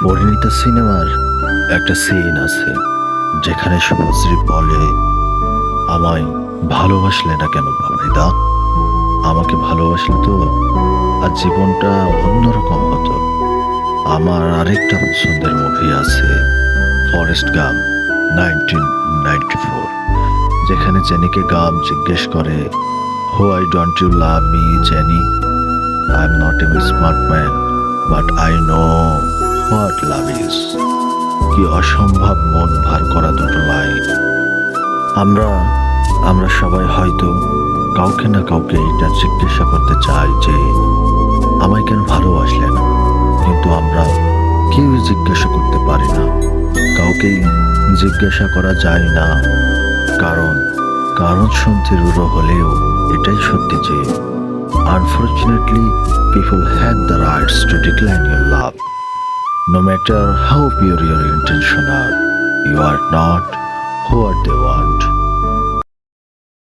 পরিণীতা সিনেমার একটা সিন আছে যেখানে শুভশ্রী বলে, আমায় ভালোবাসলে না কেন বাবাইদা? আমাকে ভালোবাসলে তো আর জীবনটা অন্যরকম হতো। আমার আরেকটা পছন্দের মুভি আছে, ফরেস্ট গাম 1994, যেখানে জেনিকে গাম জিজ্ঞেস করে, why don't you love me Jenny? I am not a smart man, but I know what love is. কি অসম্ভব মন ভার করা দুটো লাইন। আমরা আমরা সবাই হয়তো কাউকে না কাউকে এটা জিজ্ঞাসা করতে চাই যে আমায় কেন ভালোবাসলে না, কিন্তু আমরা কেউই জিজ্ঞাসা করতে পারি না। কাউকেই জিজ্ঞাসা করা যায় না, কারণ কারণ শুনতে রূঢ় হলেও এটাই সত্যি যে unfortunately people have the rights to decline your love, no matter how pure your intention are. You are not what they want.